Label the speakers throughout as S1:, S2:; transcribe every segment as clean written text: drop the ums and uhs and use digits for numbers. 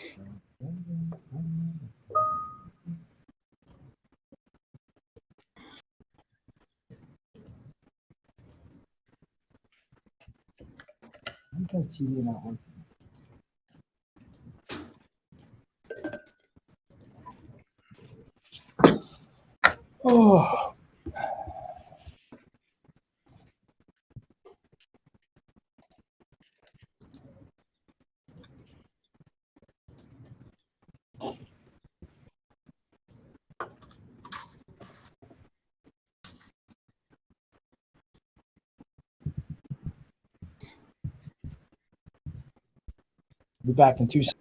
S1: I'm going to TV in that one. Oh. Be back in 2 seconds.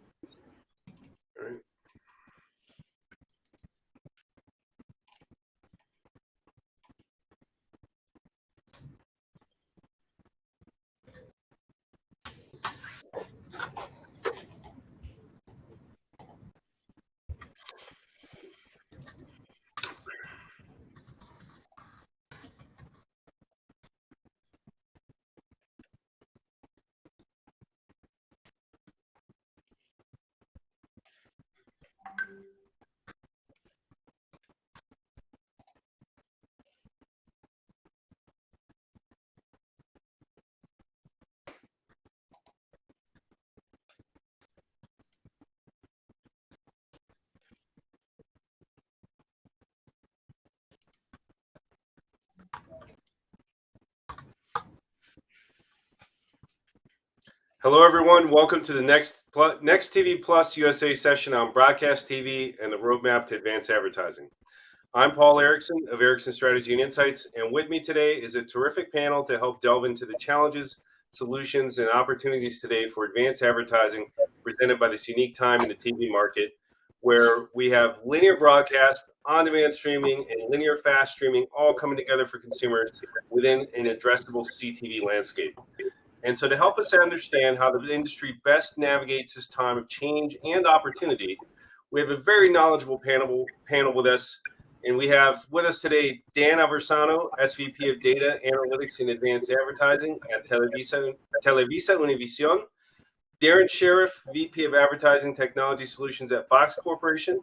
S2: Hello, everyone. Welcome to the Nextv Plus USA session on broadcast TV and the roadmap to advanced advertising. I'm Paul Erickson of Erickson Strategy and Insights, and with me today is a terrific panel to help delve into the challenges, solutions, and opportunities today for advanced advertising presented by this unique time in the TV market, where we have linear broadcast, on-demand streaming, and linear fast streaming all coming together for consumers within an addressable CTV landscape. And so to help us understand how the industry best navigates this time of change and opportunity, we have a very knowledgeable panel with us. And we have with us today Dan Aversano, SVP of Data Analytics and Advanced Advertising at Televisa Univision, Darren Sheriff, VP of Advertising Technology Solutions at Fox Corporation,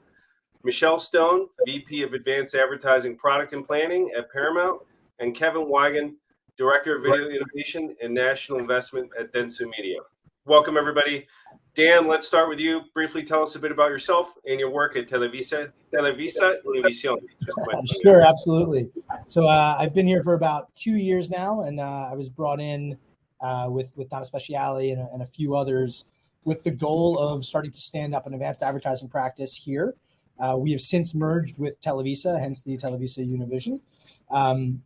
S2: Michelle Stone, VP of Advanced Advertising Product and Planning at Paramount, and Kevin Wigan, Director of Video Innovation and National Investment at Dentsu Media. Welcome, everybody. Dan, let's start with you. Briefly tell us a bit about yourself and your work at Televisa Univision.
S1: Sure, absolutely. So I've been here for about 2 years now, and I was brought in with Donna Speciale and a few others with the goal of starting to stand up an advanced advertising practice here. We have since merged with Televisa, hence the Televisa Univision.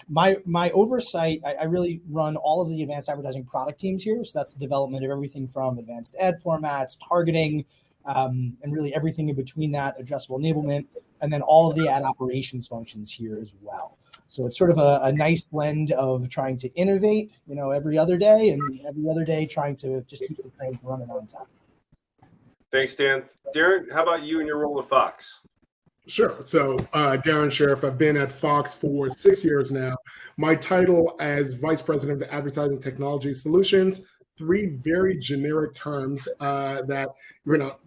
S1: My oversight, I really run all of the advanced advertising product teams here. So that's the development of everything from advanced ad formats, targeting, and really everything in between that, addressable enablement, and then all of the ad operations functions here as well. So it's sort of a nice blend of trying to innovate, every other day, and every other day trying to just keep the trains running on time.
S2: Thanks, Dan. Darren, how about you in your role at Fox?
S3: Sure. So Darren Sheriff, I've been at Fox for 6 years now. My title as Vice President of Advertising Technology Solutions, 3 very generic terms that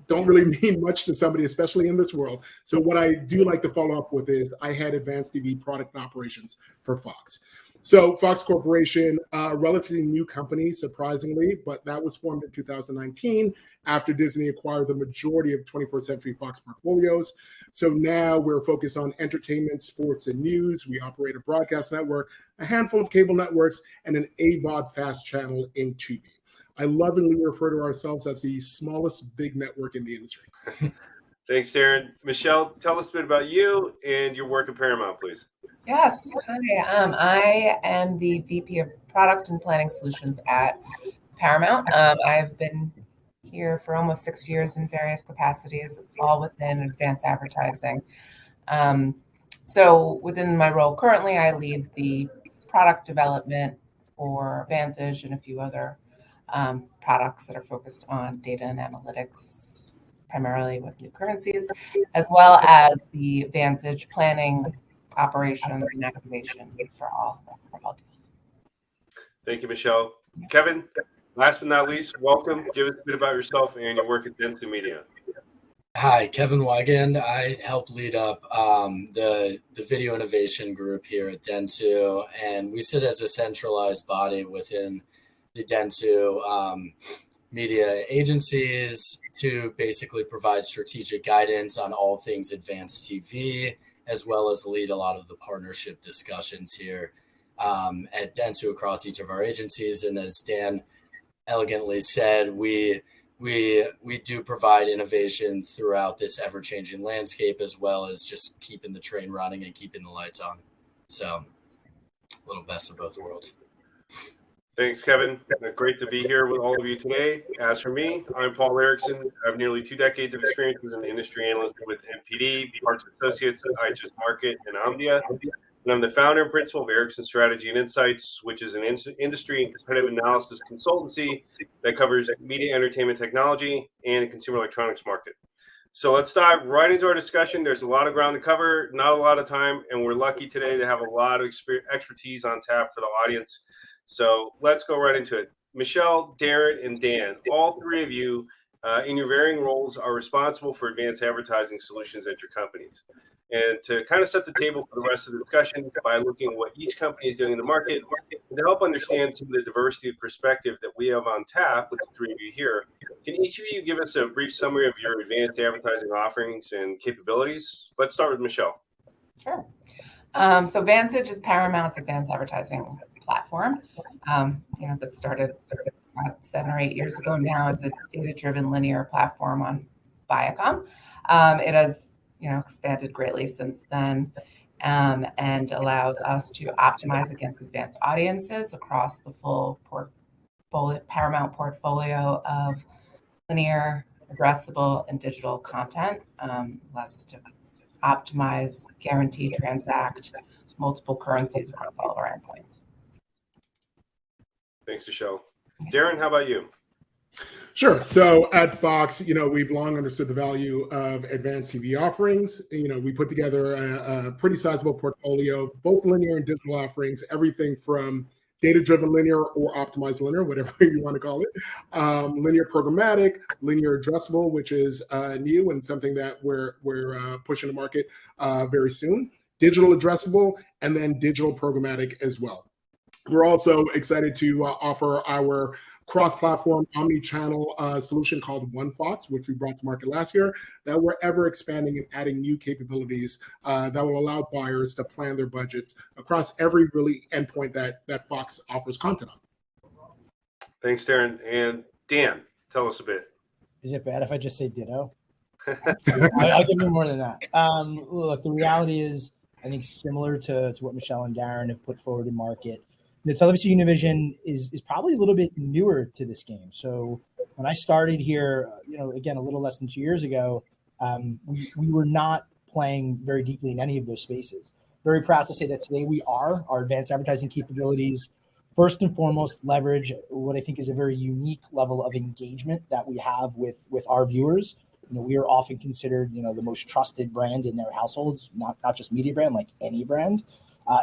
S3: don't really mean much to somebody, especially in this world. So what I do like to follow up with is I had advanced TV product and operations for Fox. So Fox Corporation, a relatively new company, surprisingly, but that was formed in 2019 after Disney acquired the majority of 21st Century Fox portfolios. So now we're focused on entertainment, sports, and news. We operate a broadcast network, a handful of cable networks, and an AVOD fast channel in Tubi. I lovingly refer to ourselves as the smallest big network in the industry.
S2: Thanks, Darren. Michelle, tell us a bit about you and your work at Paramount, please.
S4: Yes. Hi. I am the VP of Product and Planning Solutions at Paramount. I've been here for almost 6 years in various capacities, all within advanced advertising. So within my role currently, I lead the product development for Vantage and a few other products that are focused on data and analytics, primarily with new currencies, as well as the Vantage planning, operations, and activation for all deals.
S2: Thank you, Michelle. Kevin, last but not least, welcome. Give us a bit about yourself and your work at Dentsu Media.
S5: Hi, Kevin Wigand. I help lead up the video innovation group here at Dentsu, and we sit as a centralized body within the Dentsu media agencies to basically provide strategic guidance on all things advanced TV, as well as lead a lot of the partnership discussions here at Dentsu across each of our agencies. And as Dan elegantly said, we do provide innovation throughout this ever-changing landscape, as well as just keeping the train running and keeping the lights on. So a little best of both worlds.
S2: Thanks, Kevin. Great to be here with all of you today. As for me, I'm Paul Erickson. I have nearly 2 decades of experience as an industry analyst with MPD, Parts Associates, iGest Market, and Omdia. And I'm the founder and principal of Erickson Strategy and Insights, which is an industry and competitive analysis consultancy that covers media entertainment technology and consumer electronics market. So let's dive right into our discussion. There's a lot of ground to cover, not a lot of time, and we're lucky today to have a lot of expertise on tap for the audience. So let's go right into it. Michelle, Darren, and Dan, all 3 of you in your varying roles are responsible for advanced advertising solutions at your companies. And to kind of set the table for the rest of the discussion by looking at what each company is doing in the market, and to help understand some of the diversity of perspective that we have on tap with the 3 of you here, can each of you give us a brief summary of your advanced advertising offerings and capabilities? Let's start with Michelle.
S4: Sure. So Vantage is Paramount's advanced advertising platform. That started about 7 or 8 years ago now as a data-driven linear platform on Viacom. It has expanded greatly since then, and allows us to optimize against advanced audiences across the full Paramount portfolio of linear, addressable, and digital content. Allows us to optimize, guarantee, transact multiple currencies across all of our endpoints.
S2: Thanks, Michelle. Darren, how about you?
S3: Sure. So at Fox, we've long understood the value of advanced TV offerings. We put together a pretty sizable portfolio, both linear and digital offerings, everything from data-driven linear or optimized linear, whatever you want to call it, linear programmatic, linear addressable, which is new and something that we're pushing to market very soon, digital addressable, and then digital programmatic as well. We're also excited to offer our cross-platform omni-channel solution called One Fox, which we brought to market last year, that we're ever expanding and adding new capabilities that will allow buyers to plan their budgets across every really endpoint that Fox offers content on.
S2: Thanks, Darren. And Dan, tell us a bit.
S1: Is it bad if I just say ditto? I'll give you more than that. Look, the reality is, I think similar to what Michelle and Darren have put forward in market, television Univision is probably a little bit newer to this game. So when I started here, again, a little less than 2 years ago, we were not playing very deeply in any of those spaces. Very proud to say that today we are. Our advanced advertising capabilities, first and foremost, leverage what I think is a very unique level of engagement that we have with our viewers. We are often considered, the most trusted brand in their households, not just media brand, like any brand.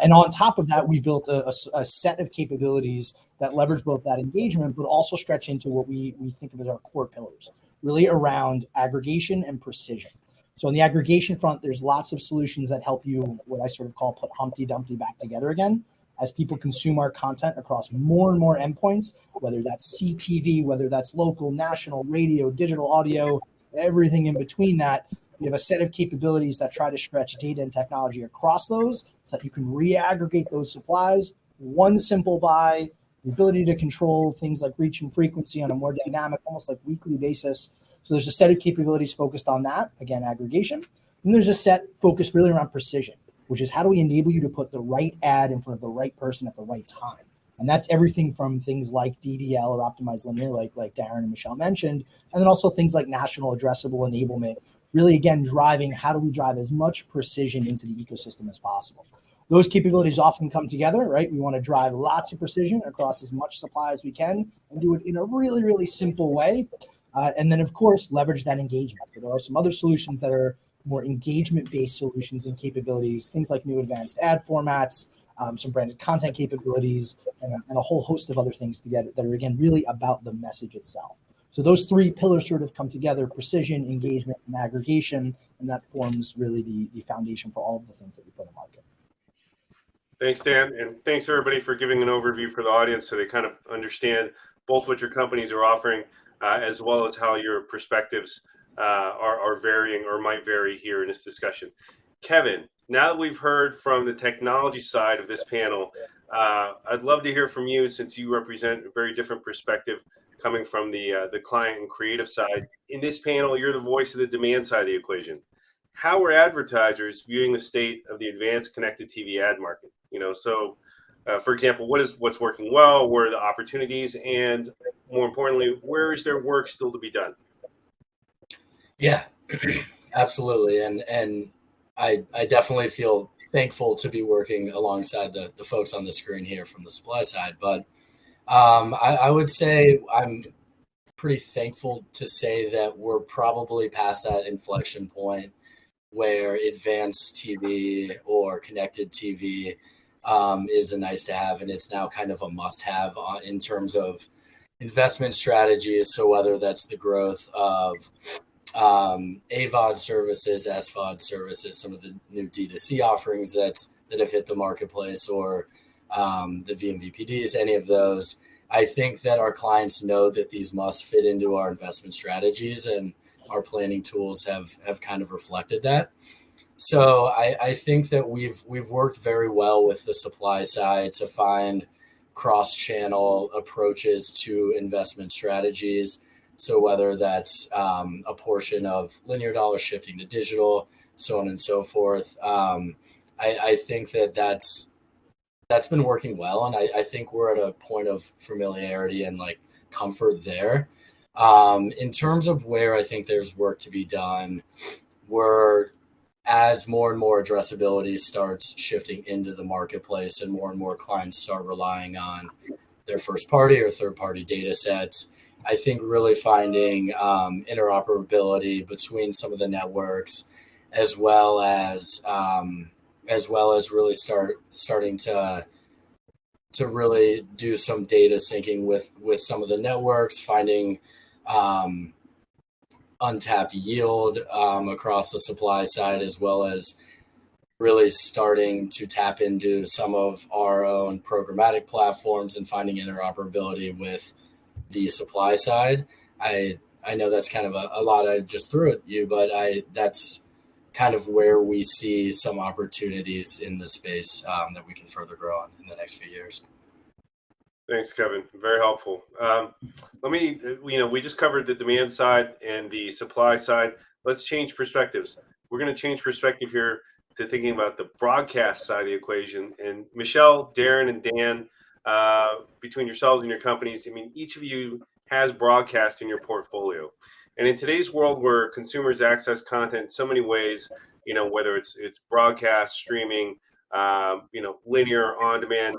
S1: And on top of that, we've built a set of capabilities that leverage both that engagement, but also stretch into what we think of as our core pillars, really around aggregation and precision. So on the aggregation front, there's lots of solutions that help you, what I sort of call put Humpty Dumpty back together again, as people consume our content across more and more endpoints, whether that's CTV, whether that's local, national, radio, digital audio, everything in between that. We have a set of capabilities that try to stretch data and technology across those so that you can re-aggregate those supplies, one simple buy, the ability to control things like reach and frequency on a more dynamic, almost like weekly basis. So there's a set of capabilities focused on that, again, aggregation. And there's a set focused really around precision, which is how do we enable you to put the right ad in front of the right person at the right time? And that's everything from things like DDL or optimized linear, like Darren and Michelle mentioned, and then also things like national addressable enablement, really, again, driving how do we drive as much precision into the ecosystem as possible. Those capabilities often come together, right? We want to drive lots of precision across as much supply as we can and do it in a really, really simple way. And then, of course, leverage that engagement. But there are some other solutions that are more engagement-based solutions and capabilities, things like new advanced ad formats, some branded content capabilities, and a whole host of other things together that are, again, really about the message itself. So those three pillars sort of come together: precision, engagement, and aggregation, and that forms really the foundation for all of the things that we put in market.
S2: Thanks, Dan, and thanks everybody for giving an overview for the audience so they kind of understand both what your companies are offering as well as how your perspectives are varying or might vary here in this discussion. Kevin, now that we've heard from the technology side of this panel, I'd love to hear from you, since you represent a very different perspective coming from the client and creative side. In this panel, you're the voice of the demand side of the equation. How are advertisers viewing the state of the advanced connected TV ad market? For example, what's working well? Where are the opportunities? And more importantly, where is there work still to be done?
S5: Yeah, absolutely. And I definitely feel thankful to be working alongside the folks on the screen here from the supply side. But I would say I'm pretty thankful to say that we're probably past that inflection point where advanced TV or connected TV is a nice to have, and it's now kind of a must have in terms of investment strategies. So whether that's the growth of AVOD services, SVOD services, some of the new D2C offerings that have hit the marketplace, or the VMVPDs, any of those, I think that our clients know that these must fit into our investment strategies, and our planning tools have kind of reflected that. So I think that we've worked very well with the supply side to find cross-channel approaches to investment strategies. So whether that's a portion of linear dollars shifting to digital, so on and so forth, I think that's been working well, and I think we're at a point of familiarity and like comfort there. In terms of where I think there's work to be done, as more and more addressability starts shifting into the marketplace and more clients start relying on their first party or third party data sets, I think really finding interoperability between some of the networks, as well as really starting to really do some data syncing with some of the networks, finding untapped yield across the supply side, as well as really starting to tap into some of our own programmatic platforms and finding interoperability with the supply side. I know that's kind of a lot I just threw at you, but that's kind of where we see some opportunities in the space that we can further grow on in the next few years.
S2: Thanks, Kevin. Very helpful. We just covered the demand side and the supply side. Let's change perspectives. We're going to change perspective here to thinking about the broadcast side of the equation. And Michelle, Darren, and Dan, between yourselves and your companies, each of you has broadcast in your portfolio. And in today's world where consumers access content in so many ways, whether it's broadcast, streaming, linear, on demand,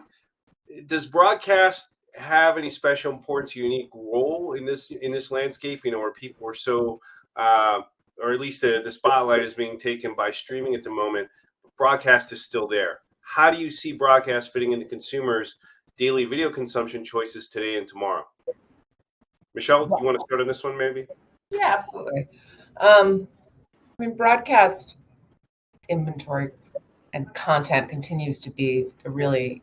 S2: does broadcast have any special importance, unique role in this landscape? Where people are so, or at least the spotlight is being taken by streaming at the moment. Broadcast is still there. How do you see broadcast fitting into consumers' daily video consumption choices today and tomorrow? Michelle, you want to start on this one, maybe?
S4: Yeah, absolutely. Broadcast inventory and content continues to be a really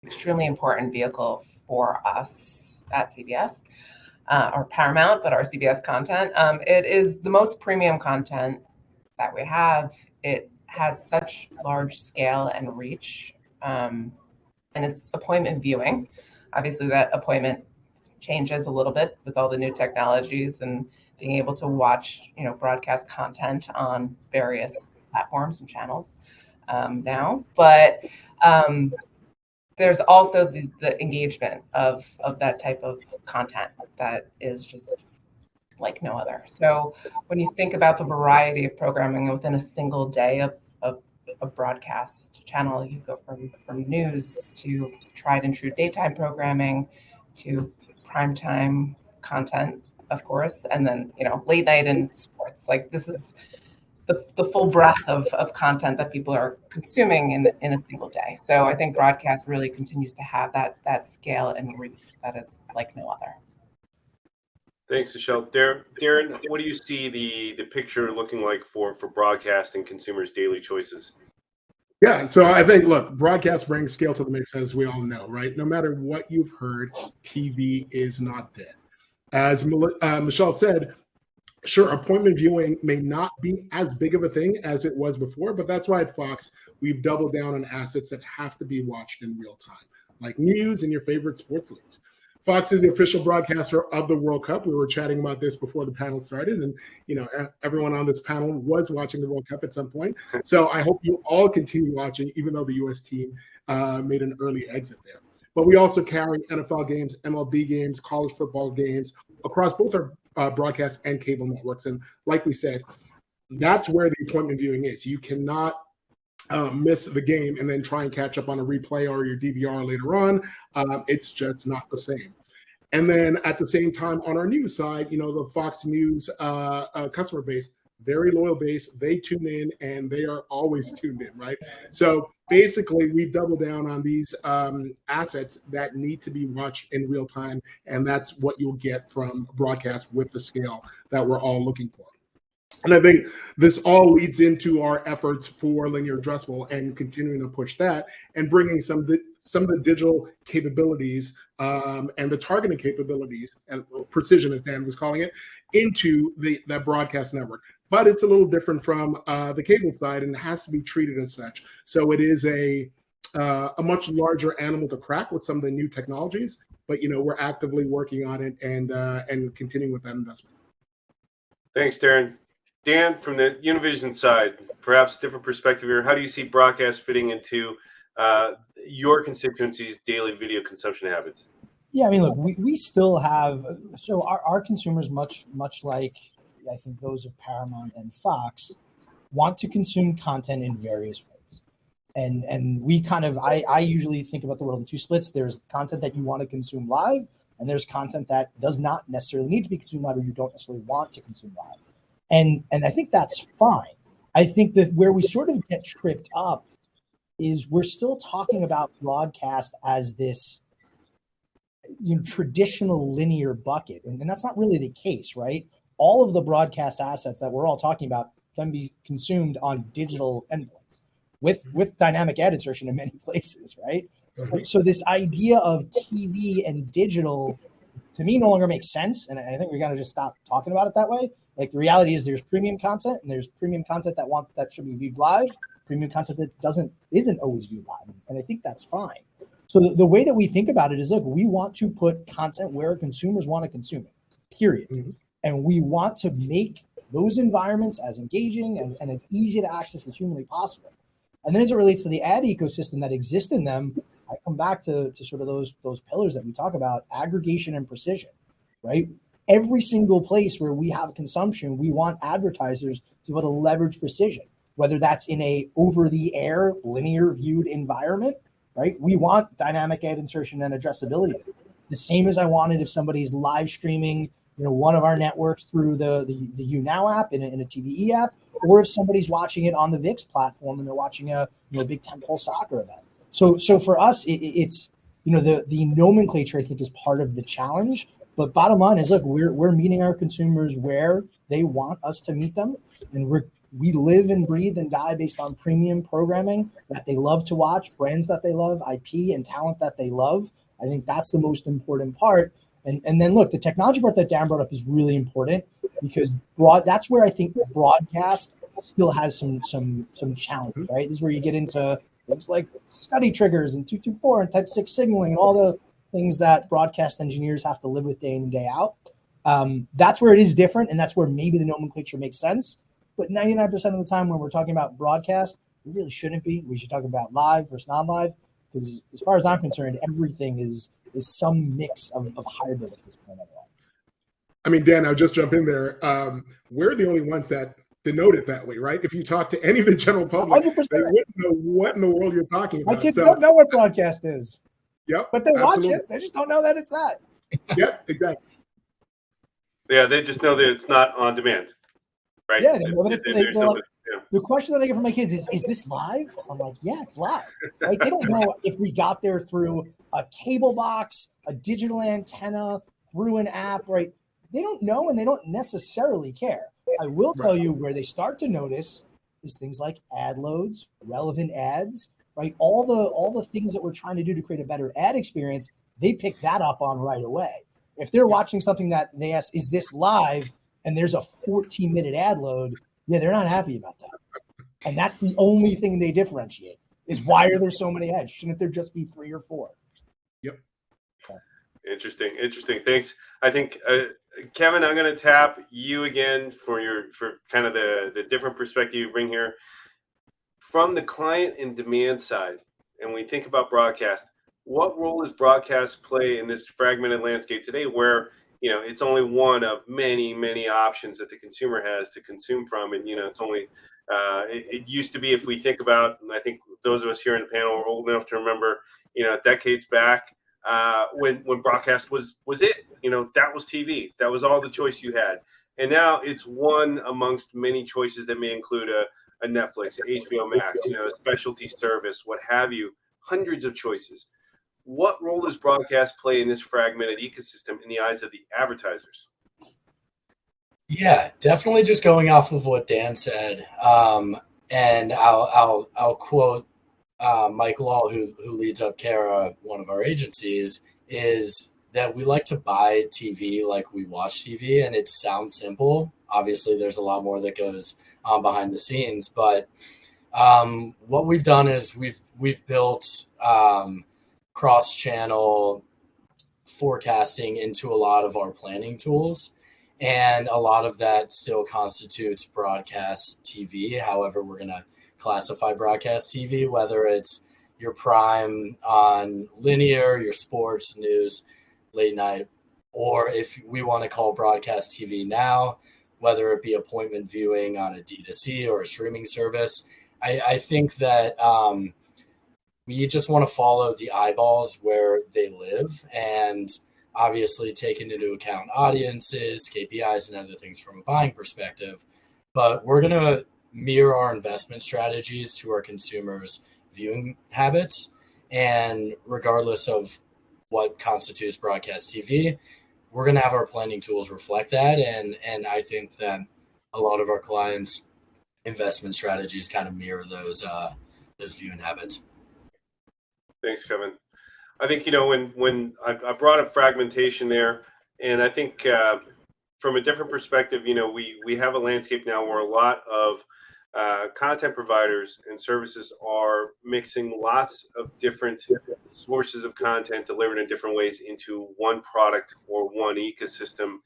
S4: extremely important vehicle for us at CBS or Paramount, but our CBS content. It is the most premium content that we have. It has such large scale and reach, and it's appointment viewing. Obviously, that appointment changes a little bit with all the new technologies and being able to watch, broadcast content on various platforms and channels now. But there's also the engagement of that type of content that is just like no other. So when you think about the variety of programming within a single day of a broadcast channel, you go from news to tried and true daytime programming to primetime content, of course, and then late night and sports. Like, this is the full breadth of content that people are consuming in a single day. So I think broadcast really continues to have that scale and reach that is like no other.
S2: Thanks, Michelle. Darren, what do you see the picture looking like for broadcast and consumers' daily choices?
S3: Yeah, so I think, look, broadcast brings scale to the mix, as we all know, right? No matter what you've heard, TV is not dead. As Michelle said, sure, appointment viewing may not be as big of a thing as it was before, but that's why at Fox, we've doubled down on assets that have to be watched in real time, like news and your favorite sports leagues. Fox is the official broadcaster of the World Cup. We were chatting about this before the panel started, and everyone on this panel was watching the World Cup at some point. So I hope you all continue watching, even though the U.S. team made an early exit there. But we also carry NFL games, MLB games, college football games across both our broadcast and cable networks. And like we said, that's where the appointment viewing is. You cannot miss the game and then try and catch up on a replay or your DVR later on. It's just not the same. And then at the same time, on our news side, the Fox News customer base, very loyal base, they tune in and they are always tuned in, right? So basically, we double down on these assets that need to be watched in real time. And that's what you'll get from broadcast with the scale that we're all looking for. And I think this all leads into our efforts for linear addressable and continuing to push that and bringing some of the digital capabilities and the targeting capabilities and precision, as Dan was calling it, into that broadcast network. But it's a little different from the cable side, and it has to be treated as such. So it is a much larger animal to crack with some of the new technologies. But we're actively working on it and continuing with that investment.
S2: Thanks, Darren. Dan, from the Univision side, perhaps different perspective here. How do you see broadcast fitting into your constituency's daily video consumption habits?
S1: Yeah, I mean, look, we still have, so our consumers, much like I think those of Paramount and Fox, want to consume content in various ways. And we I usually think about the world in two splits. There's content that you want to consume live, and there's content that does not necessarily need to be consumed live or you don't necessarily want to consume live. And I think that's fine. I think that where we sort of get tripped up is we're still talking about broadcast as this traditional linear bucket. And that's not really the case, right? All of the broadcast assets that we're all talking about can be consumed on digital endpoints with dynamic ad insertion in many places, right? Mm-hmm. So this idea of TV and digital, to me, no longer makes sense. And I think we got to just stop talking about it that way. Like, the reality is there's premium content and there's premium content that should be viewed live, premium content that isn't always viewed live. And I think that's fine. So the way that we think about it is, look, we want to put content where consumers want to consume it, period. Mm-hmm. And we want to make those environments as engaging and as easy to access as humanly possible. And then as it relates to the ad ecosystem that exists in them, I come back to sort of those pillars that we talk about, aggregation and precision, right? Every single place where we have consumption, we want advertisers to be able to leverage precision, whether that's in a over-the-air linear viewed environment, right? We want dynamic ad insertion and addressability. The same as I wanted if somebody's live streaming, one of our networks through the YouNow app in a TVE app, or if somebody's watching it on the VIX platform and they're watching a big tentpole soccer event. So for us, it's the nomenclature, I think, is part of the challenge. But bottom line is, look, we're meeting our consumers where they want us to meet them, and we live and breathe and die based on premium programming that they love to watch, brands that they love, IP and talent that they love. I think that's the most important part. And then look, the technology part that Dan brought up is really important because that's where I think broadcast still has some challenges, right? This is where you get into things like SCSI triggers and 224 and type 6 signaling and all the things that broadcast engineers have to live with day in and day out. That's where it is different, and that's where maybe the nomenclature makes sense. But 99% of the time when we're talking about broadcast, we really shouldn't be. We should talk about live versus non-live, because as far as I'm concerned, everything is some mix of hybrid at this point.
S3: I mean, Dan, I'll just jump in there. We're the only ones that denote it that way, right? If you talk to any of the general public, 100%. They wouldn't know what in the world you're talking about.
S1: My kids don't know what broadcast is.
S3: Yep,
S1: but they watch it. They just don't know that it's that.
S3: Yep, exactly.
S2: Yeah, they just know that it's not on demand, right?
S1: Yeah, they know that it's the question that I get from my kids is this live? I'm like, yeah, it's live. Right? They don't know if we got there through a cable box, a digital antenna, through an app, right? they don't know and they don't necessarily care. I will tell you where they start to notice is things like ad loads, relevant ads, right? All the things that we're trying to do to create a better ad experience, they pick that up on right away. If they're watching something that they ask, is this live? And there's a 14-minute ad load, yeah, they're not happy about that. And that's the only thing they differentiate is why are there so many ads? Shouldn't there just be 3 or 4?
S3: Yep.
S2: Interesting. Thanks. I think, Kevin, I'm going to tap you again for kind of the different perspective you bring here. From the client and demand side, and when we think about broadcast, what role does broadcast play in this fragmented landscape today where, it's only one of many, many options that the consumer has to consume from. And, it's only, it used to be, if we think about, and I think those of us here in the panel are old enough to remember, decades back, when broadcast was it, that was TV. That was all the choice you had. And now it's one amongst many choices that may include a Netflix, HBO Max, a specialty service, what have you, hundreds of choices. What role does broadcast play in this fragmented ecosystem in the eyes of the advertisers?
S5: Yeah, definitely just going off of what Dan said. And I'll quote Mike Law, who leads up Cara, one of our agencies, is that we like to buy TV like we watch TV, and it sounds simple. Obviously, there's a lot more that goes on behind the scenes, but what we've done is we've built cross-channel forecasting into a lot of our planning tools, and a lot of that still constitutes broadcast TV. However, we're going to classify broadcast TV, whether it's your prime on linear, your sports, news, late night, or if we want to call broadcast TV now, whether it be appointment viewing on a D2C or a streaming service. I think that we just want to follow the eyeballs where they live, and obviously taking into account audiences, KPIs, and other things from a buying perspective. But we're going to mirror our investment strategies to our consumers' viewing habits. And regardless of what constitutes broadcast TV, we're going to have our planning tools reflect that. And I think that a lot of our clients' investment strategies kind of mirror those viewing habits.
S2: Thanks, Kevin. I think, when I brought up fragmentation there, and I think from a different perspective, we have a landscape now where a lot of content providers and services are mixing lots of different sources of content delivered in different ways into one product or one ecosystem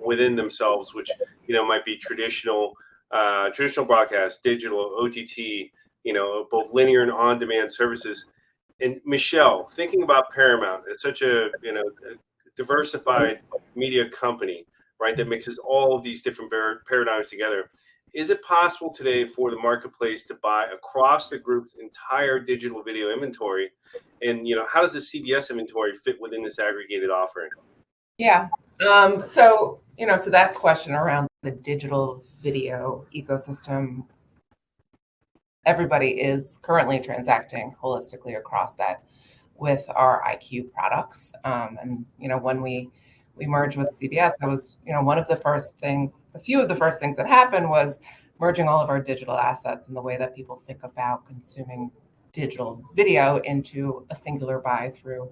S2: within themselves, which, might be traditional broadcast, digital, OTT, both linear and on-demand services. And Michelle, thinking about Paramount, it's such a diversified media company, right, that mixes all of these different paradigms together. Is it possible today for the marketplace to buy across the group's entire digital video inventory? And how does the CBS inventory fit within this aggregated offering?
S4: Yeah. So to that question around the digital video ecosystem, everybody is currently transacting holistically across that with our IQ products. And, when we merged with CBS, that was, one of the first things, a few of the first things that happened was merging all of our digital assets and the way that people think about consuming digital video into a singular buy through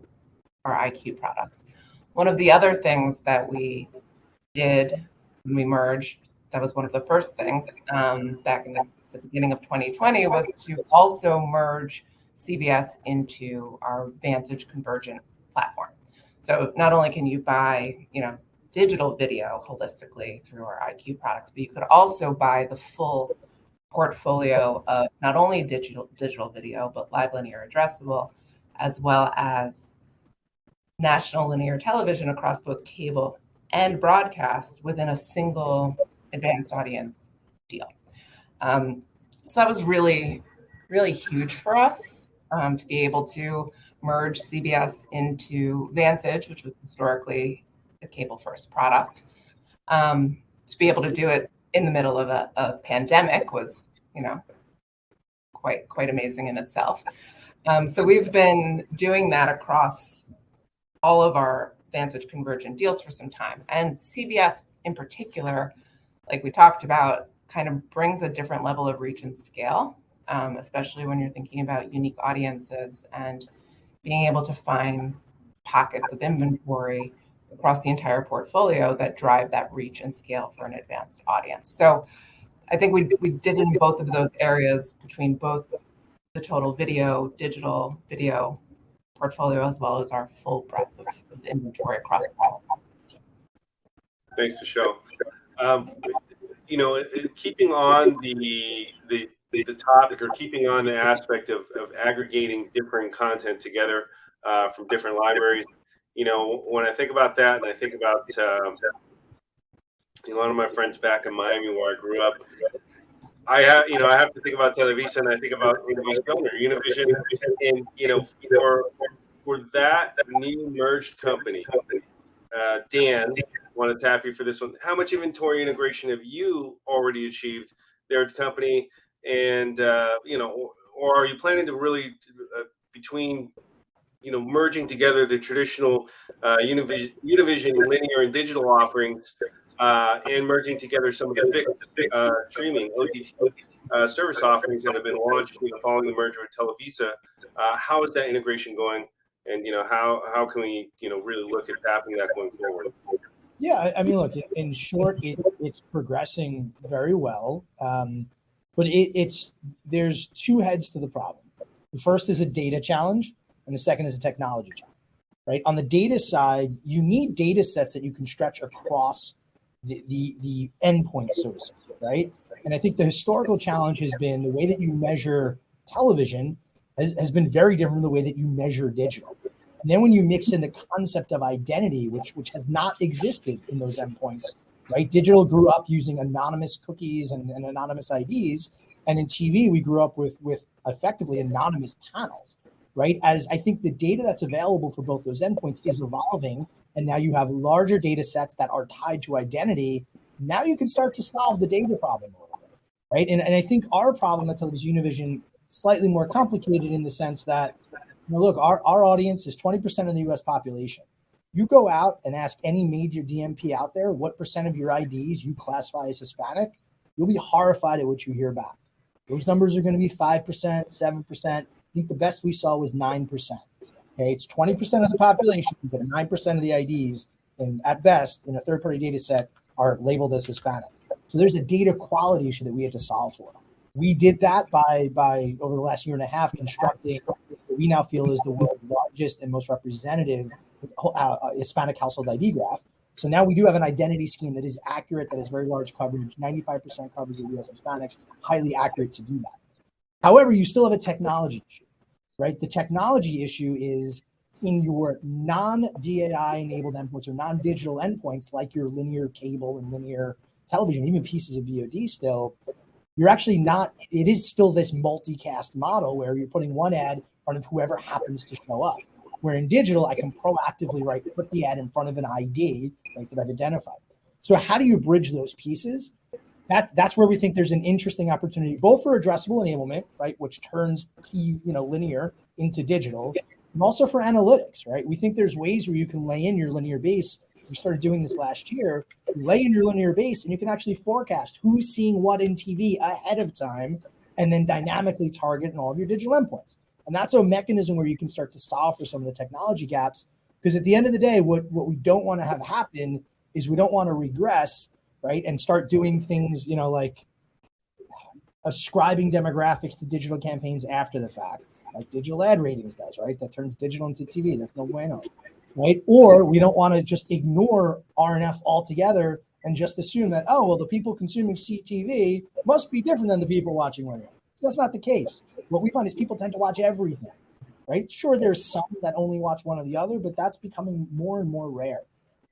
S4: our IQ products. One of the other things that we did when we merged, that was one of the first things back in the beginning of 2020, was to also merge CBS into our Vantage convergent platform. So not only can you buy, digital video holistically through our IQ products, but you could also buy the full portfolio of not only digital video, but live linear addressable, as well as national linear television across both cable and broadcast within a single advanced audience deal. So that was really, really huge for us to be able to merge CBS into Vantage, which was historically a cable-first product. To be able to do it in the middle of a pandemic was, quite amazing in itself. So we've been doing that across all of our Vantage convergent deals for some time. And CBS in particular, like we talked about, kind of brings a different level of reach and scale, especially when you're thinking about unique audiences and being able to find pockets of inventory across the entire portfolio that drive that reach and scale for an advanced audience. So I think we did in both of those areas between both the total video, digital video portfolio, as well as our full breadth of inventory across all.
S2: Thanks, Michelle. Keeping on the topic, or keeping on the aspect of aggregating different content together from different libraries, when I think about that, and I think about a lot of my friends back in Miami where I grew up, I have to think about Televisa, and I think about Univision, and for that new merged company, Dan, want to tap you for this one. How much inventory integration have you already achieved there at the company, and or are you planning to really between merging together the traditional Univision linear and digital offerings and merging together some of the fixed streaming OTT service offerings that have been launched following the merger with Televisa? How is that integration going? And how can we really look at tapping that going forward?
S1: Yeah, I mean, look, in short, it's progressing very well, but there's two heads to the problem. The first is a data challenge, and the second is a technology challenge. Right? On the data side, you need data sets that you can stretch across the endpoints, so to speak. Right? And I think the historical challenge has been the way that you measure television has been very different from the way that you measure digital. And then when you mix in the concept of identity, which has not existed in those endpoints, right? Digital grew up using anonymous cookies and anonymous IDs. And in TV, we grew up with effectively anonymous panels, right? As I think the data that's available for both those endpoints is evolving. And now you have larger data sets that are tied to identity. Now you can start to solve the data problem a little bit, right? And I think our problem at Television Univision slightly more complicated in the sense that, look, our audience is 20% of the US population. You go out and ask any major DMP out there what percent of your IDs you classify as Hispanic, you'll be horrified at what you hear back. Those numbers are going to be 5%, 7%. I think the best we saw was 9%. Okay, it's 20% of the population, but 9% of the IDs, and at best, in a third-party data set, are labeled as Hispanic. So there's a data quality issue that we had to solve for. We did that by over the last year and a half constructing what we now feel is the world's largest and most representative Hispanic household ID graph. So now we do have an identity scheme that is accurate, that has very large coverage, 95% coverage of US Hispanics, highly accurate to do that. However, you still have a technology issue, right? The technology issue is in your non-DAI enabled endpoints or non-digital endpoints like your linear cable and linear television, even pieces of VOD still, you're actually not, it is still this multicast model where you're putting one ad in front of whoever happens to show up. Where in digital, I can proactively put the ad in front of an ID, right, that I've identified. So how do you bridge those pieces? That's where we think there's an interesting opportunity, both for addressable enablement, right, which turns linear into digital, and also for analytics, right? We think there's ways where you can lay in your linear base. We started doing this last year. You lay in your linear base, and you can actually forecast who's seeing what in TV ahead of time, and then dynamically target in all of your digital endpoints. And that's a mechanism where you can start to solve for some of the technology gaps. Because at the end of the day, what we don't want to have happen is we don't want to regress, right, and start doing things, like ascribing demographics to digital campaigns after the fact, like digital ad ratings does, right? That turns digital into TV. That's no bueno, right? Or we don't want to just ignore RNF altogether and just assume that, the people consuming CTV must be different than the people watching linear. That's not the case. What we find is people tend to watch everything, right? Sure, there's some that only watch one or the other, but that's becoming more and more rare,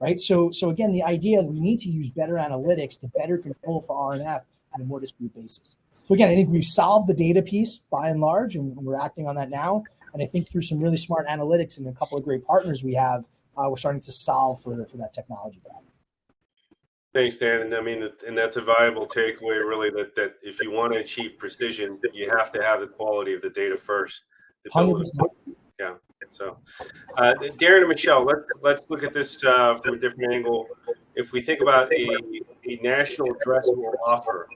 S1: right? So again, the idea that we need to use better analytics to better control for RNF on a more discrete basis. So again, I think we've solved the data piece by and large, and we're acting on that now. And I think through some really smart analytics and a couple of great partners we have, we're starting to solve for that technology gap.
S2: Thanks, Dan. And I mean, and that's a valuable takeaway, really, that if you want to achieve precision, you have to have the quality of the data first.
S1: 100%.
S2: Yeah. So, Darren and Michelle, let's look at this from a different angle. If we think about a national addressable offer,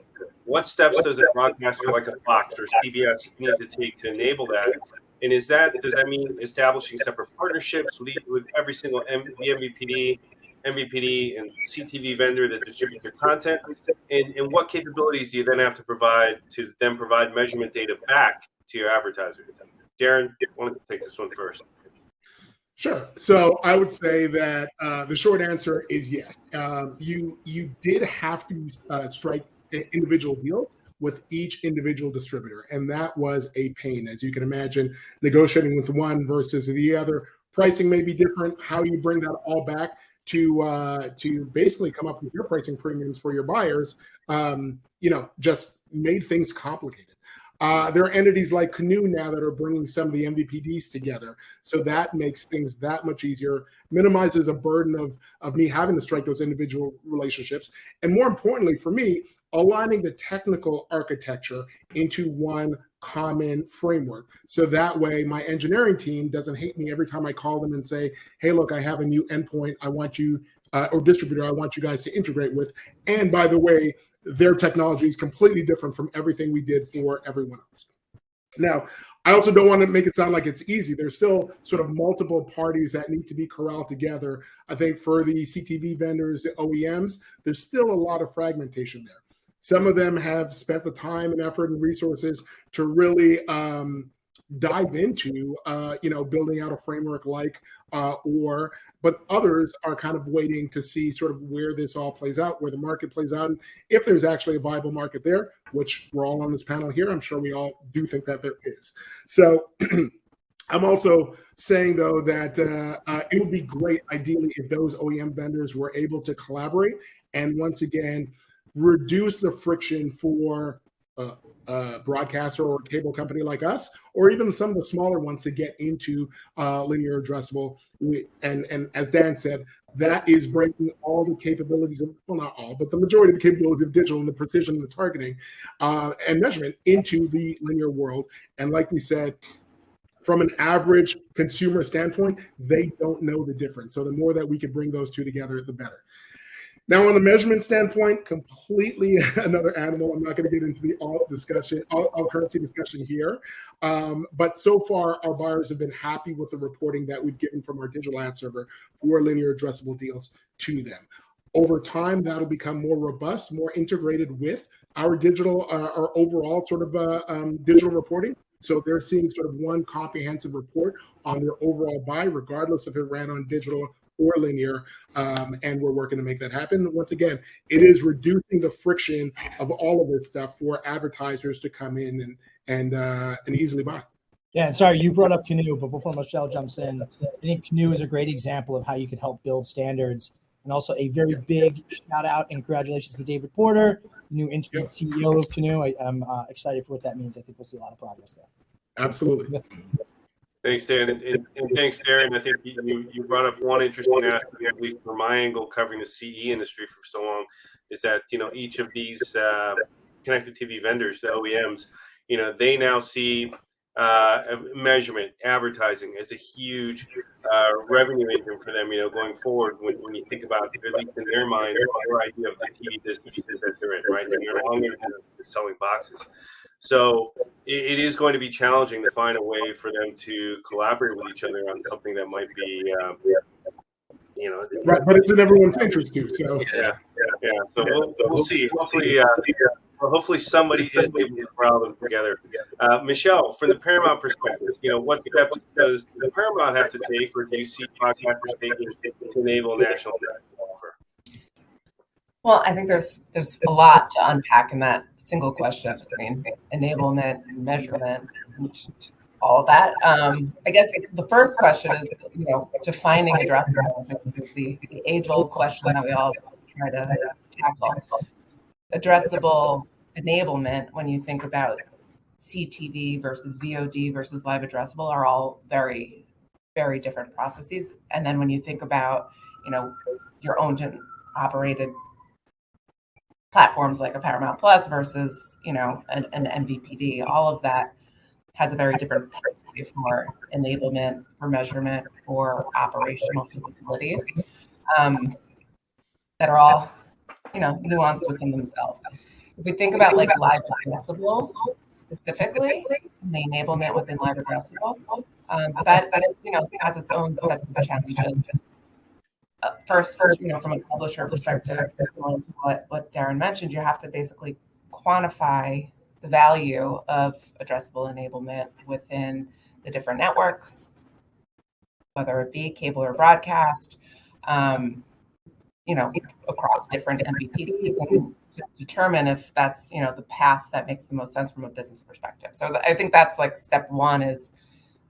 S2: what steps does a broadcaster like a Fox or CBS need to take to enable that? And does that mean establishing separate partnerships with every single MVPD, and CTV vendor that distributes your content? And what capabilities do you then have to provide measurement data back to your advertiser? Darren, why don't you take this one first?
S3: Sure. So I would say that the short answer is yes. You did have to strike individual deals with each individual distributor, and that was a pain, as you can imagine. Negotiating with one versus the other, pricing may be different. How you bring that all back to basically come up with your pricing premiums for your buyers, just made things complicated. There are entities like Canoe now that are bringing some of the MVPDs together. So that makes things that much easier, minimizes a burden of me having to strike those individual relationships. And more importantly for me, aligning the technical architecture into one common framework. So that way my engineering team doesn't hate me every time I call them and say, hey, look, I have a new endpoint I want you, or distributor I want you guys to integrate with. And by the way, their technology is completely different from everything we did for everyone else. Now, I also don't want to make it sound like it's easy. There's still sort of multiple parties that need to be corralled together. I think for the CTV vendors, the OEMs, there's still a lot of fragmentation there. Some of them have spent the time and effort and resources to really dive into, building out a framework but others are kind of waiting to see sort of where this all plays out, where the market plays out, and if there's actually a viable market there, which we're all on this panel here, I'm sure we all do think that there is. So I'm also saying, though, that it would be great, ideally, if those OEM vendors were able to collaborate and once again, reduce the friction for broadcaster or cable company like us, or even some of the smaller ones to get into linear addressable. And as Dan said, that is bringing all the capabilities of, well, not all, but the majority of the capabilities of digital and the precision and the targeting and measurement into the linear world. And like we said, from an average consumer standpoint, they don't know the difference. So the more that we can bring those two together, the better. Now, on the measurement standpoint, completely another animal. I'm not going to get into the all currency discussion here. But so far, our buyers have been happy with the reporting that we've given from our digital ad server for linear addressable deals to them. Over time, that'll become more robust, more integrated with our digital, our overall sort of digital reporting. So they're seeing sort of one comprehensive report on their overall buy, regardless if it ran on digital or linear, and we're working to make that happen. Once again, it is reducing the friction of all of this stuff for advertisers to come in and easily buy.
S1: Yeah, and sorry, you brought up Canoe, but before Michelle jumps in, I think Canoe is a great example of how you can help build standards. And also a very big shout out and congratulations to David Porter, new interim CEO of Canoe. I'm excited for what that means. I think we'll see a lot of progress there.
S3: Absolutely.
S2: Thanks, Dan, and thanks, Darren. I think you brought up one interesting aspect, at least from my angle, covering the CE industry for so long, is that each of these connected TV vendors, the OEMs, they now see measurement, advertising as a huge revenue engine for them, going forward. When you think about, at least in their mind, their idea of the TV business that they're in, right? They're no longer selling boxes. So it is going to be challenging to find a way for them to collaborate with each other on something that might be,
S3: right, but it's in everyone's interest too. So
S2: yeah. So we'll see. Hopefully somebody is able to corral them together. Michelle, from the Paramount perspective, what steps does the Paramount have to take, or do you see broadcasters taking to enable national offer?
S4: Well, I think there's a lot to unpack in that single question between enablement and measurement and all of that. I guess the first question is, defining addressable, which is the age-old question that we all try to tackle. Addressable enablement, when you think about CTV versus VOD versus live addressable, are all very, very different processes. And then when you think about, your owned and operated platforms like a Paramount Plus versus, an MVPD, all of that has a very different specifically for enablement, for measurement, for operational capabilities that are all, nuanced within themselves. If we think about like live addressable specifically, the enablement within live addressable, that has its own sets of challenges. First, from a publisher perspective, similar to what Darren mentioned, you have to basically quantify the value of addressable enablement within the different networks, whether it be cable or broadcast, across different MVPDs, and to determine if that's, the path that makes the most sense from a business perspective. So I think that's like step one is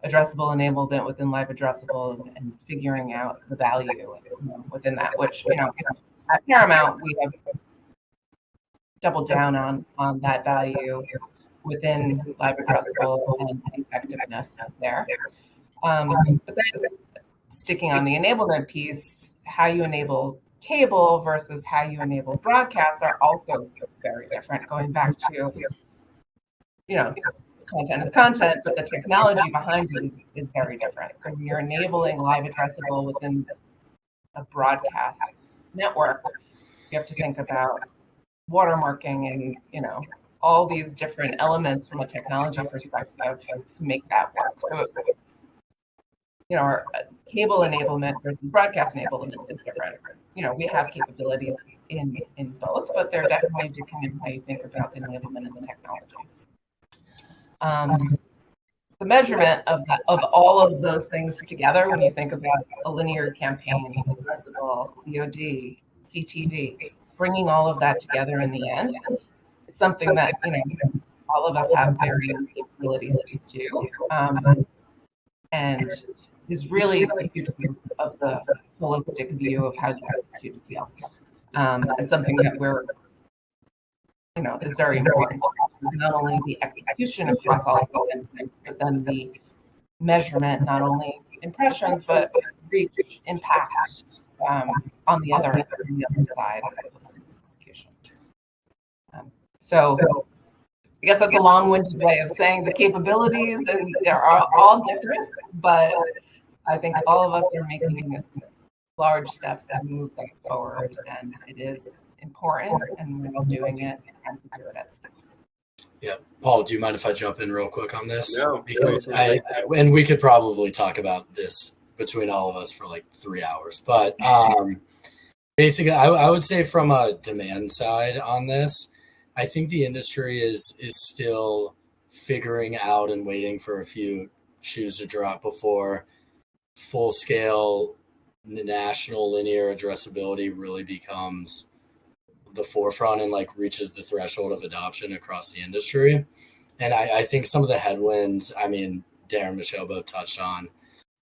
S4: addressable enablement within live addressable and figuring out the value within that, which, at Paramount, we have doubled down on that value within live addressable and effectiveness there. But then sticking on the enablement piece, how you enable cable versus how you enable broadcasts are also very different, going back to, content is content, but the technology behind it is very different. So when you're enabling live addressable within a broadcast network, you have to think about watermarking and, all these different elements from a technology perspective to make that work. So, our cable enablement versus broadcast enablement is different. We have capabilities in both, but they're definitely different in how you think about the enablement and the technology. The measurement of all of those things together, when you think about a linear campaign, addressable, VOD, CTV, bringing all of that together in the end is something that all of us have varying capabilities to do, and is really the future of the holistic view of how you execute a deal, and something that we're is very important. It's not only the execution across all of the things, but then the measurement, not only impressions, but reach, impact on the other side of the execution. So I guess that's a long-winded way of saying the capabilities, and they are all different, but I think all of us are making large steps to move that forward, and it is important, and we're all doing it and to do it at scale.
S5: Yeah, Paul, do you mind if I jump in real quick on this?
S2: No,
S5: because and we could probably talk about this between all of us for like 3 hours, but basically, I would say from a demand side on this, I think the industry is still figuring out and waiting for a few shoes to drop before full scale national linear addressability really becomes the forefront and like reaches the threshold of adoption across the industry. And I think some of the headwinds, Darren and Michelle both touched on,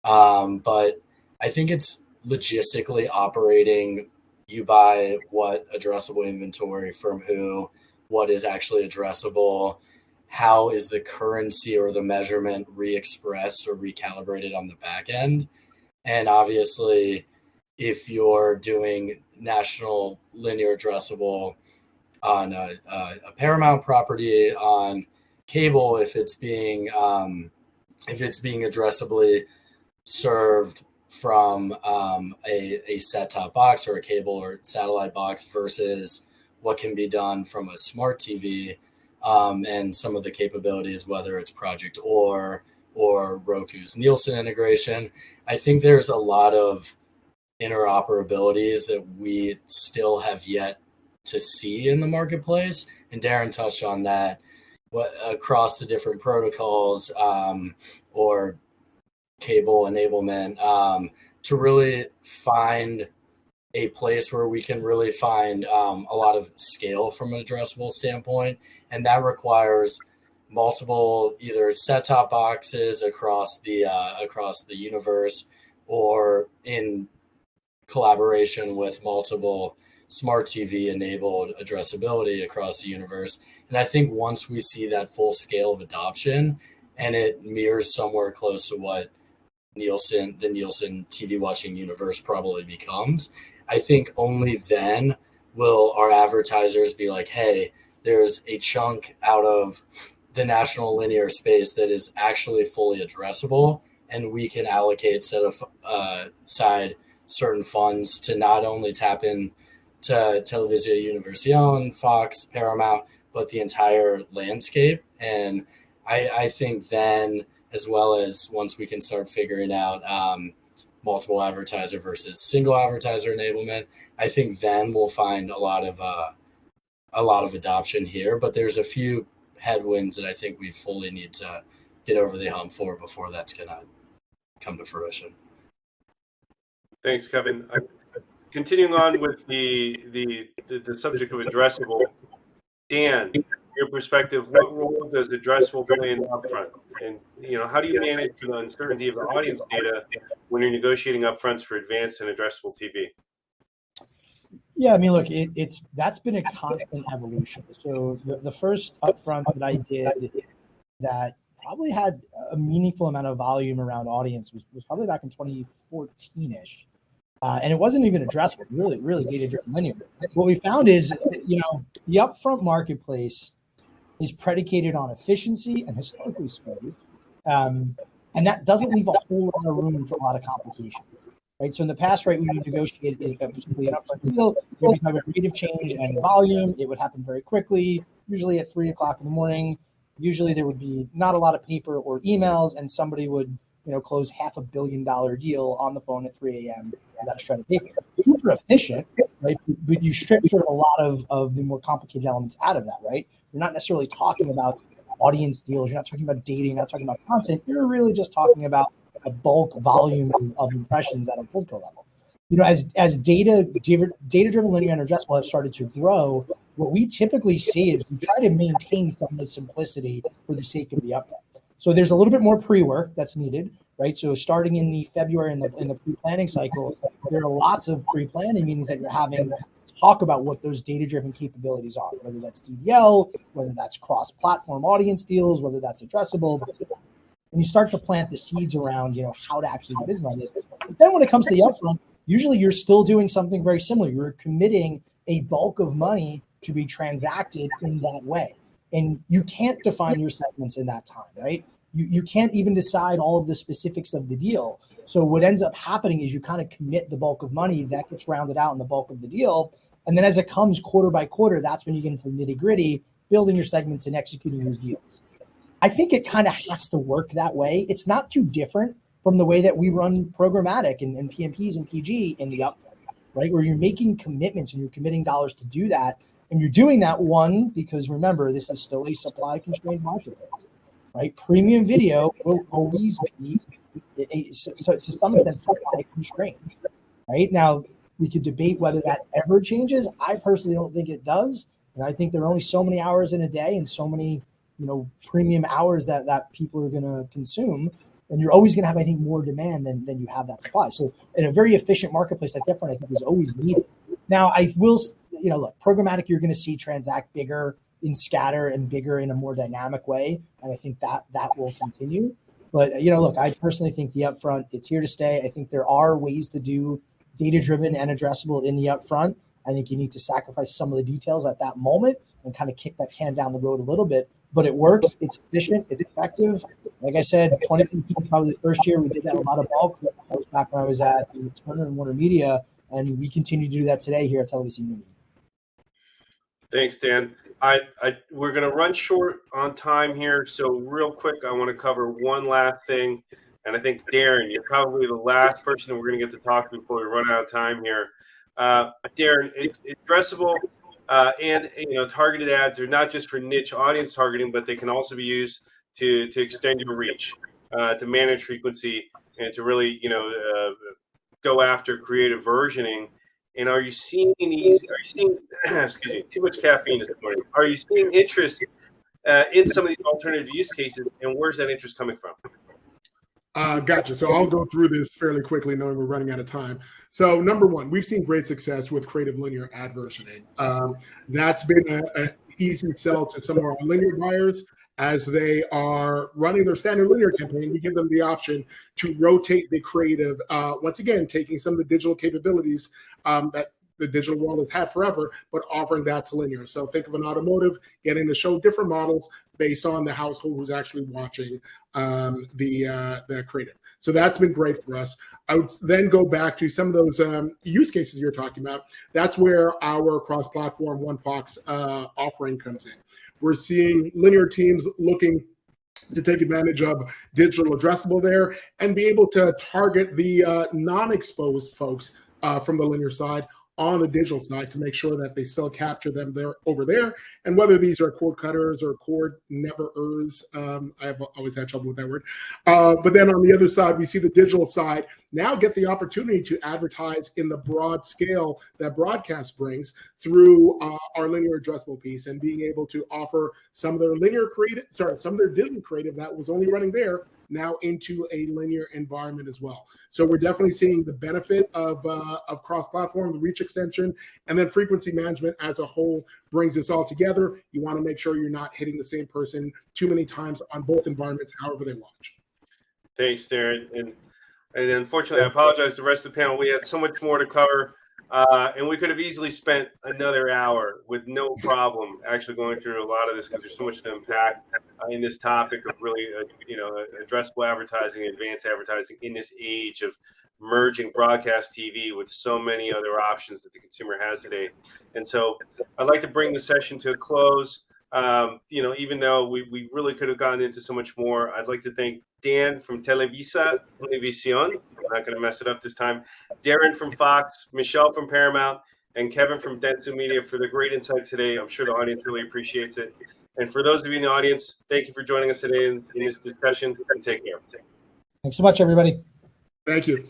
S5: but I think it's logistically operating. You buy what addressable inventory from who, what is actually addressable, how is the currency or the measurement re-expressed or recalibrated on the back end. And obviously, if you're doing national linear addressable on a Paramount property, on cable, if it's being addressably served from a set-top box or a cable or satellite box versus what can be done from a smart TV, and some of the capabilities, whether it's Project or Roku's Nielsen integration, I think there's a lot of interoperabilities that we still have yet to see in the marketplace. And Darren touched on that, across the different protocols or cable enablement, to really find a place where we can really find a lot of scale from an addressable standpoint. And that requires multiple either set-top boxes across the universe, or in collaboration with multiple smart TV enabled addressability across the universe. And I think once we see that full scale of adoption and it mirrors somewhere close to what the Nielsen TV watching universe probably becomes, I think only then will our advertisers be like, hey, there's a chunk out of the national linear space that is actually fully addressable, and we can allocate aside certain funds to not only tap in to Televisa Univision, Fox, Paramount, but the entire landscape. And I think then, as well as once we can start figuring out multiple advertiser versus single advertiser enablement, I think then we'll find a lot of adoption here. But there's a few headwinds that I think we fully need to get over the hump for before that's gonna come to fruition.
S2: Thanks, Kevin. Continuing on with the subject of addressable, Dan, your perspective, what role does addressable play in upfront? And how do you manage the uncertainty of the audience data when you're negotiating upfronts for advanced and addressable TV?
S1: Yeah, I mean, look, that's been a constant evolution. So the first upfront that I did that probably had a meaningful amount of volume around audience was probably back in 2014-ish. And it wasn't even addressable, really data-driven linear. What we found is, the upfront marketplace is predicated on efficiency and historically speed. And that doesn't leave a whole lot of room for a lot of complication. Right. So in the past, right, we would negotiate particularly an upfront deal. We'd be talking about rate of change and volume. It would happen very quickly, usually at 3 o'clock in the morning. Usually there would be not a lot of paper or emails, and somebody would, close $500 million deal on the phone at 3 a.m. without a shred of paper. Super efficient, right? But you strip sort of a lot of the more complicated elements out of that, right? You're not necessarily talking about audience deals. You're not talking about data. You're not talking about content. You're really just talking about a bulk volume of impressions at a holdco level. As data-driven linear and addressable have started to grow, what we typically see is we try to maintain some of the simplicity for the sake of the upfront. So there's a little bit more pre-work that's needed, right? So starting in the February in the pre-planning cycle, there are lots of pre-planning meetings that you're having to talk about what those data-driven capabilities are, whether that's DDL, whether that's cross-platform audience deals, whether that's addressable. And you start to plant the seeds around, how to actually do business on this. But then when it comes to the upfront, usually you're still doing something very similar. You're committing a bulk of money to be transacted in that way. And you can't define your segments in that time, right? You can't even decide all of the specifics of the deal. So what ends up happening is you kind of commit the bulk of money that gets rounded out in the bulk of the deal. And then as it comes quarter by quarter, that's when you get into the nitty gritty, building your segments and executing your deals. I think it kind of has to work that way. It's not too different from the way that we run programmatic and PMPs and PG in the upfront, right? Where you're making commitments and you're committing dollars to do that. And you're doing that, one, because remember, this is still a supply-constrained marketplace, right? Premium video will always be, to some extent, supply-constrained, right? Now, we could debate whether that ever changes. I personally don't think it does. And I think there are only so many hours in a day and so many, premium hours that people are going to consume. And you're always going to have, I think, more demand than you have that supply. So in a very efficient marketplace like that, I think is always needed. Now, I will, look, programmatic, you're going to see transact bigger in scatter and bigger in a more dynamic way. And I think that will continue. But, look, I personally think the upfront, it's here to stay. I think there are ways to do data-driven and addressable in the upfront. I think you need to sacrifice some of the details at that moment and kind of kick that can down the road a little bit. But it works. It's efficient. It's effective. Like I said, 2015, probably the first year we did that a lot of bulk. That was back when I was at Turner and Warner Media, and we continue to do that today here at Televisa Univision.
S2: Thanks, Dan. We're going to run short on time here, so real quick, I want to cover one last thing, and I think Darren, you're probably the last person that we're going to get to talk to before we run out of time here. Darren, addressable. And targeted ads are not just for niche audience targeting, but they can also be used to extend your reach, to manage frequency, and to really go after creative versioning. And are you seeing excuse me, too much caffeine this morning? Are you seeing interest in some of these alternative use cases, and where's that interest coming from?
S3: Gotcha. So I'll go through this fairly quickly, knowing we're running out of time. So number one, we've seen great success with creative linear ad versioning. That's been an easy sell to some of our linear buyers. As they are running their standard linear campaign, we give them the option to rotate the creative, once again, taking some of the digital capabilities that the digital world has had forever, but offering that to linear. So think of an automotive getting to show different models based on the household who's actually watching the creative. So that's been great for us. I would then go back to some of those use cases you're talking about. That's where our cross-platform One Fox offering comes in. We're seeing linear teams looking to take advantage of digital addressable there and be able to target the non-exposed folks from the linear side on the digital side to make sure that they still capture them there over there. And whether these are cord cutters or cord neverers, I've always had trouble with that word. But then on the other side, we see the digital side now get the opportunity to advertise in the broad scale that broadcast brings through our linear addressable piece and being able to offer some of their some of their digital creative that was only running there now into a linear environment as well. So we're definitely seeing the benefit of cross-platform, the reach extension, and then frequency management as a whole brings this all together. You want to make sure you're not hitting the same person too many times on both environments, however they watch.
S2: Thanks, Darren. And unfortunately, I apologize to the rest of the panel. We had so much more to cover, and we could have easily spent another hour with no problem actually going through a lot of this because there's so much to unpack in this topic of really, addressable advertising, advanced advertising in this age of merging broadcast TV with so many other options that the consumer has today. And so I'd like to bring the session to a close. Even though we really could have gone into so much more, I'd like to thank Dan from Univision. I'm not going to mess it up this time. Darren from Fox, Michelle from Paramount, and Kevin from Dentsu Media for the great insights today. I'm sure the audience really appreciates it. And for those of you in the audience, thank you for joining us today in this discussion, and take care.
S1: Thanks so much, everybody.
S3: Thank you.